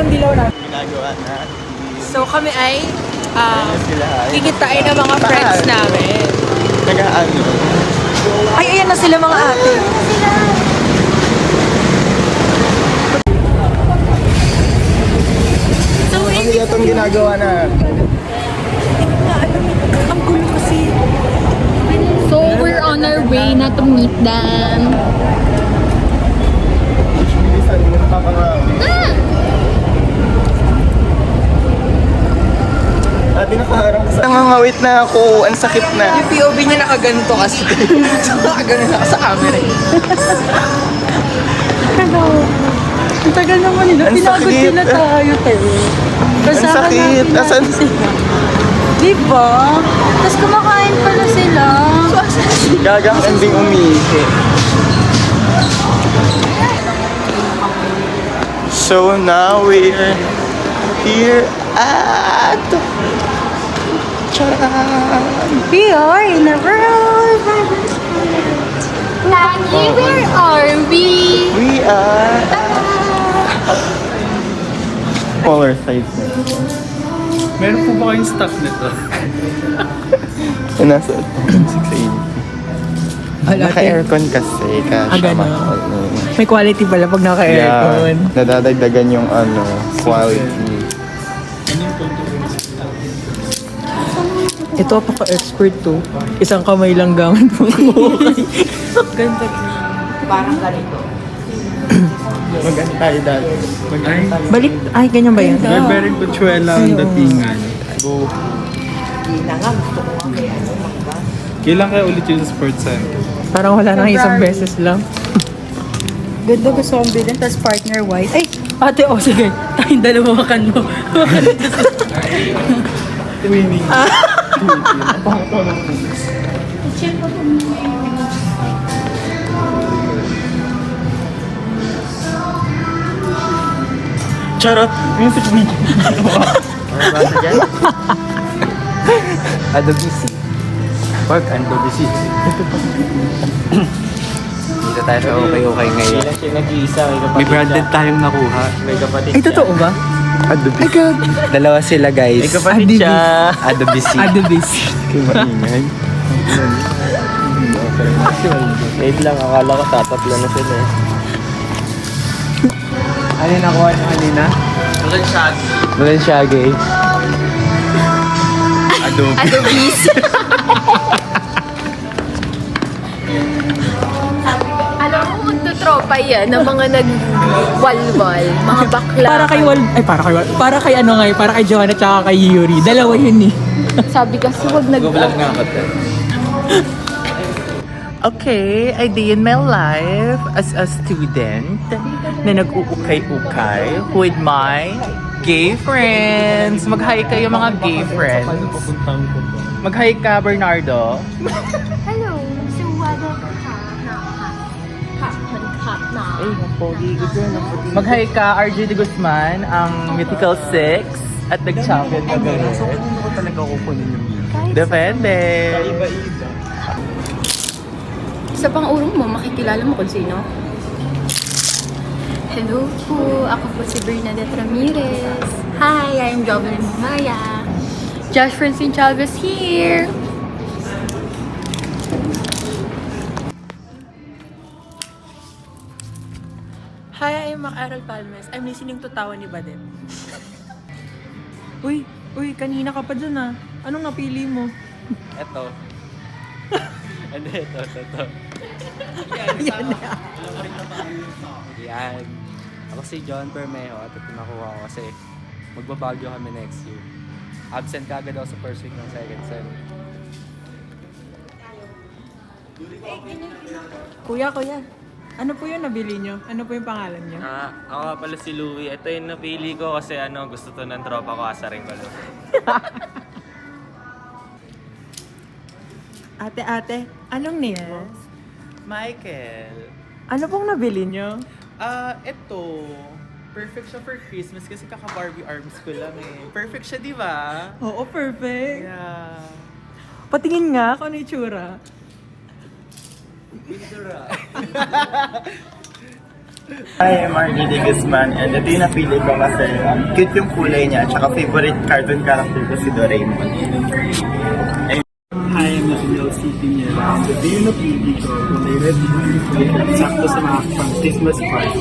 itong dilaw na. Ginagawa na. So kami ay Sila ay kikitain ng mga friends namin. Nag-ano. Ay, ayan na sila mga ate. Ano itong ginagawa na? Ang gulo kasi. So we're on our way na to meet them. Bilisan mo na papangawi. Ate, nakaharang ka sa... Nangangawit na ako. Ang sakit na. Yung POV niya nakaganto kasi. So nakaganon ako sa camera. Hello. Ang tagal naman nila. Ang Pinagod sakit. sila tayo, tayo. Ang sakit. Asan? Diba? Tapos kumakain pala sila. Gagang ending umihi. So now we're here at... Charan! We are in a world. Maggie, where are we? We are... Polar size na. Meron po ba kayong stock nito? Nasa 680. Naka-aircon kasi. Kasha ganun. mahal. May quality pala pag naka-aircon. Yeah, nadadagdagan yung quality. Ito ako ka-expert to. Isang kamay lang gamit mo ko. Ganda. Parang ganito. Maganda tayo dati. Balik. Ay, ganyan ba yan? Very Pachuela ang datingan. Go. Kailan kayo ulit yung sa sports center? Parang wala nang isang beses lang. Ganda gusto kong bilhin, tapos partner white. Ay, ate, sige. Tayong dalawa makan mo. Winning. Charot! Music video. Adobe C. Pag Adobe C. Dito tayo sa okay ngayon. Siya nag-iisa. May branded tayong nakuha. May kapatid Ay, totoo ba? Adobe Ay, God. Dalawa sila guys. May kapatid siya. Adobe C. Adobis. Kaya maingay. Wait lang, akala ko tatatlo na sila. Ano yung nakuha nyo kanina? Balenciaga. Adobe. Adobis. Alam mo, magtutropa yan ng mga nag-walwal, mga bakla. Para kay ano nga, para kay Joanna tsaka kay Yuri. Dalawa yun eh. Sabi kasi wag Nag-vlog nga ako. Okay, a day in my life as a student na nag-uukay-ukay with my gay friends. Mag-hi kayo mga gay friends. Mag-hi ka, Bernardo. Hello, so what Mag-hi ka, RJ De Guzman, ang Mythical 6 at nag-champion na gano'n. So, kung ko talaga kukunin yung depende. Sa pang-urong mo, makikilala mo kung sino? Hello po, ako po si Bernadette Ramirez. Hi, I'm Jovelyn Maya. Josh Francine Chavez here. Hi, I'm Mac Aral Palmes. I'm listening to Tawa ni Badet. Uy, kanina ka pa dyan ah. Anong napili mo? Ito. Hindi, ito. Yan. Ako si John Bermejo at ito nakuha ko kasi magbabagyo kami next year. Absent ka agad ako sa first week ng second sem. Kuya. Ano po yung nabili nyo? Ano po yung pangalan nyo? Ako nga pala si Louie. Ito yung napili ko kasi gusto to ng tropa ko, asarin ko lang. Ate, anong nails? Michael. Ano pong nabili nyo? Ito. Perfect siya for Christmas kasi kaka-Barbie arms ko lang eh. Perfect siya, di ba? Oo, perfect. Yeah. Patingin nga kung ano yung tsura. Hi, I'm Margie de Guzman and ito yung napili ko kasi cute yung kulay niya at favorite cartoon character ko si Doraemon. Hi, I'm Nathaniel C. Pinera. And ito yung napili ko, kulay red wine. Sakto sa mga pang Christmas party.